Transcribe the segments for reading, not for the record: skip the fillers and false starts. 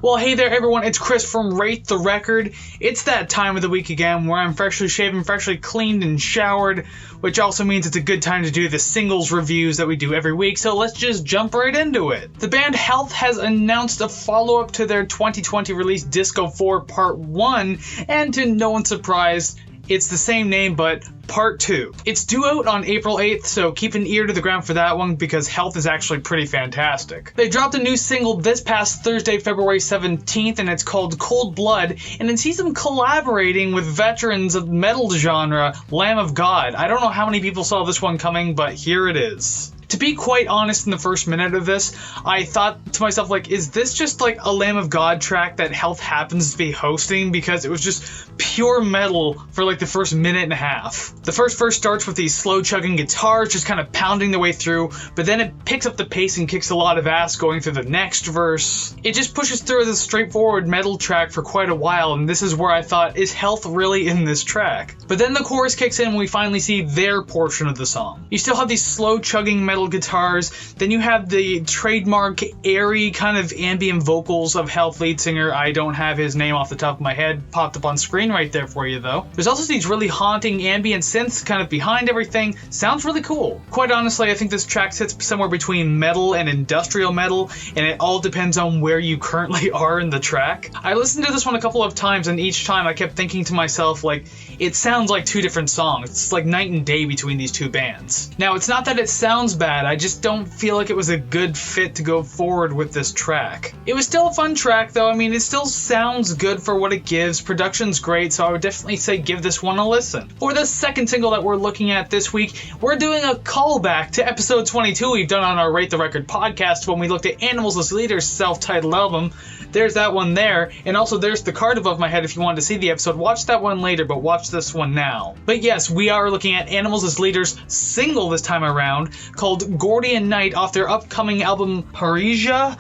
Well, hey there everyone, it's Kris from Rate the Record. It's that time of the week again where I'm freshly shaven, freshly cleaned and showered, which also means it's a good time to do the singles reviews that we do every week, so let's just jump right into it. The band Health has announced a follow-up to their 2020 release Disco 4 Part 1, and to no one's surprise, it's the same name, but Part 2. It's due out on April 8th, so keep an ear to the ground for that one because Health is actually pretty fantastic. They dropped a new single this past Thursday, February 17th, and it's called Cold Blood, and it sees them collaborating with veterans of metal genre, Lamb of God. I don't know how many people saw this one coming, but here it is. To be quite honest, in the first minute of this, I thought to myself, like, is this just like a Lamb of God track that Health happens to be hosting? Because it was just pure metal for like the first minute and a half. The first verse starts with these slow chugging guitars just kind of pounding their way through, but then it picks up the pace and kicks a lot of ass going through the next verse. It just pushes through as a straightforward metal track for quite a while, and this is where I thought, is Health really in this track? But then the chorus kicks in and we finally see their portion of the song. You still have these slow chugging metal guitars, then you have the trademark airy kind of ambient vocals of Health lead singer, I don't have his name off the top of my head, popped up on screen right there for you though. There's also these really haunting ambient synths kind of behind everything, sounds really cool. Quite honestly, I think this track sits somewhere between metal and industrial metal, and it all depends on where you currently are in the track. I listened to this one a couple of times, and each time I kept thinking to myself, like, it sounds like two different songs. It's like night and day between these two bands. Now, it's not that it sounds bad, I just don't feel like it was a good fit to go forward with this track. It was still a fun track though, I mean, it still sounds good for what it gives, production's great, so I would definitely say give this one a listen. For the second single that we're looking at this week, we're doing a callback to episode 22 we've done on our Rate the Record podcast when we looked at Animals as Leaders' self-titled album. There's that one there, and also there's the card above my head if you wanted to see the episode. Watch that one later, but watch this one now. But yes, we are looking at Animals as Leaders' single this time around, called Gordian Night, off their upcoming album Parisia,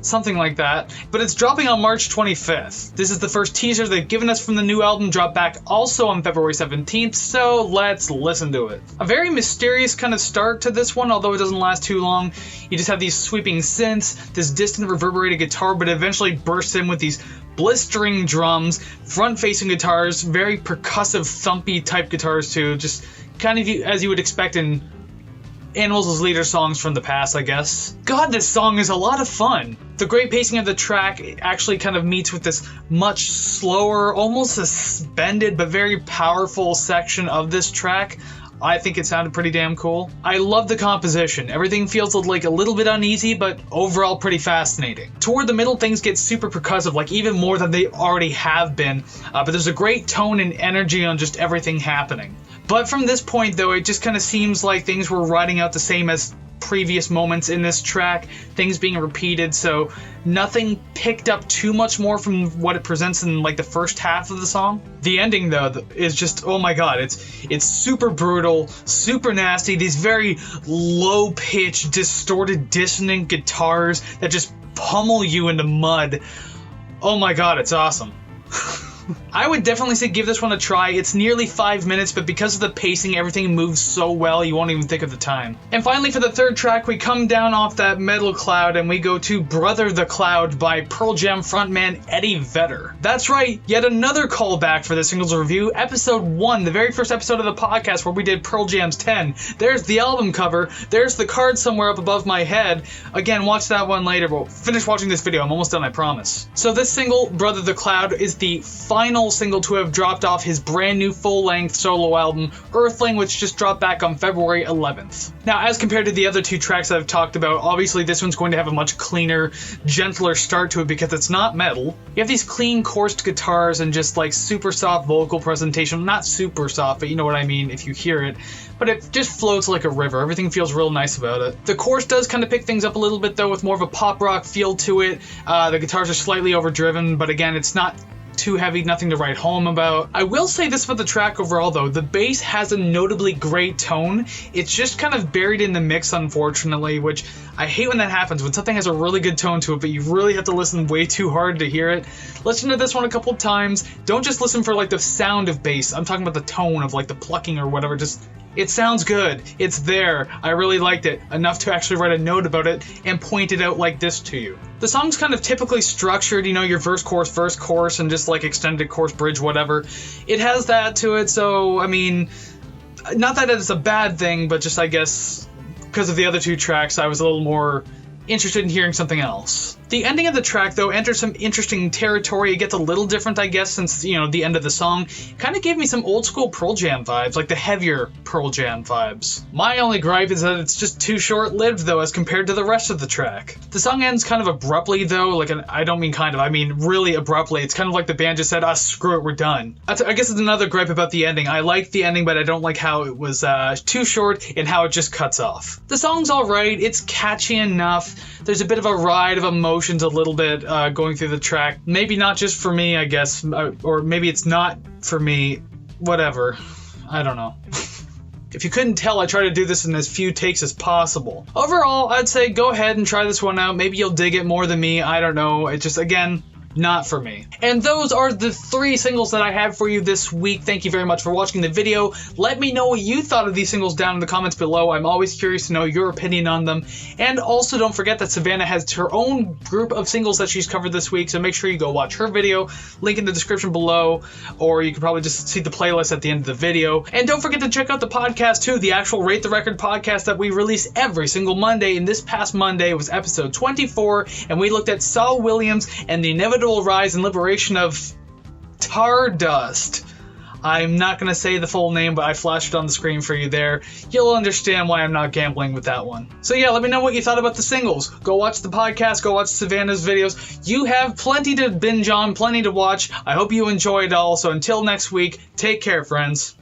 something like that, but it's dropping on March 25th. This is the first teaser they've given us from the new album, dropped back also on February 17th, so let's listen to it. A very mysterious kind of start to this one, although it doesn't last too long. You just have these sweeping synths, this distant reverberated guitar, but it eventually bursts in with these blistering drums, front-facing guitars, very percussive, thumpy type guitars too, just kind of as you would expect in Animals as Leader songs from the past, I guess. God, this song is a lot of fun. The great pacing of the track actually kind of meets with this much slower, almost suspended, but very powerful section of this track. I think it sounded pretty damn cool. I love the composition. Everything feels like a little bit uneasy, but overall pretty fascinating. Toward the middle, things get super percussive, like even more than they already have been, but there's a great tone and energy on just everything happening. But from this point though, it just kind of seems like things were riding out the same as previous moments in this track, things being repeated, so nothing picked up too much more from what it presents in like the first half of the song. The ending though is just, oh my god, it's super brutal, super nasty, these very low pitched, distorted, dissonant guitars that just pummel you into mud. Oh my god, it's awesome. I would definitely say give this one a try. It's nearly 5 minutes, but because of the pacing, everything moves so well you won't even think of the time. And finally, for the third track, we come down off that metal cloud and we go to Brother the Cloud by Pearl Jam frontman Eddie Vedder. That's right, yet another callback for the singles review, episode 1, the very first episode of the podcast where we did Pearl Jam's 10. There's the album cover, there's the card somewhere up above my head. Again, watch that one later, but finish watching this video, I'm almost done, I promise. So this single, Brother the Cloud, is the final single to have dropped off his brand new full-length solo album, Earthling, which just dropped back on February 11th. Now, as compared to the other two tracks that I've talked about, obviously this one's going to have a much cleaner, gentler start to it because it's not metal. You have these clean, coursed guitars and just like super soft vocal presentation. Not super soft, but you know what I mean if you hear it. But it just floats like a river. Everything feels real nice about it. The chorus does kind of pick things up a little bit though, with more of a pop rock feel to it. The guitars are slightly overdriven, but again, it's not too heavy, nothing to write home about. I will say this about the track overall though, the bass has a notably great tone. It's just kind of buried in the mix, unfortunately, which I hate when that happens, when something has a really good tone to it, but you really have to listen way too hard to hear it. Listen to this one a couple times. Don't just listen for like the sound of bass. I'm talking about the tone of like the plucking or whatever. Just It sounds good. It's there. I really liked it. Enough to actually write a note about it and point it out like this to you. The song's kind of typically structured, you know, your verse, chorus, and just like extended chorus, bridge, whatever. It has that to it, so, I mean, not that it's a bad thing, but just, I guess, because of the other two tracks, I was a little more interested in hearing something else. The ending of the track, though, enters some interesting territory. It gets a little different, I guess, since, you know, the end of the song. Kind of gave me some old school Pearl Jam vibes, like the heavier Pearl Jam vibes. My only gripe is that it's just too short-lived, though, as compared to the rest of the track. The song ends kind of abruptly, though, like, I don't mean kind of, I mean really abruptly. It's kind of like the band just said, screw it, we're done. I guess it's another gripe about the ending. I like the ending, but I don't like how it was too short and how it just cuts off. The song's alright, it's catchy enough. There's a bit of a ride of emotions a little bit going through the track. Maybe not just for me, I guess, or maybe it's not for me. Whatever. I don't know. If you couldn't tell, I try to do this in as few takes as possible. Overall, I'd say go ahead and try this one out. Maybe you'll dig it more than me. I don't know. It just, again, not for me. And those are the 3 singles that I have for you this week. Thank you very much for watching the video. Let me know what you thought of these singles down in the comments below. I'm always curious to know your opinion on them. And also don't forget that Savannah has her own group of singles that she's covered this week, so make sure you go watch her video. Link in the description below, or you can probably just see the playlist at the end of the video. And don't forget to check out the podcast too, the actual Rate the Record podcast that we release every single Monday. And this past Monday was episode 24, and we looked at Saul Williams and the inevitable rise and liberation of tar dust. I'm not going to say the full name, but I flashed it on the screen for you there. You'll understand why I'm not gambling with that one. So yeah, let me know what you thought about the singles. Go watch the podcast, go watch Savannah's videos. You have plenty to binge on, plenty to watch. I hope you enjoy it all. So until next week, take care, friends.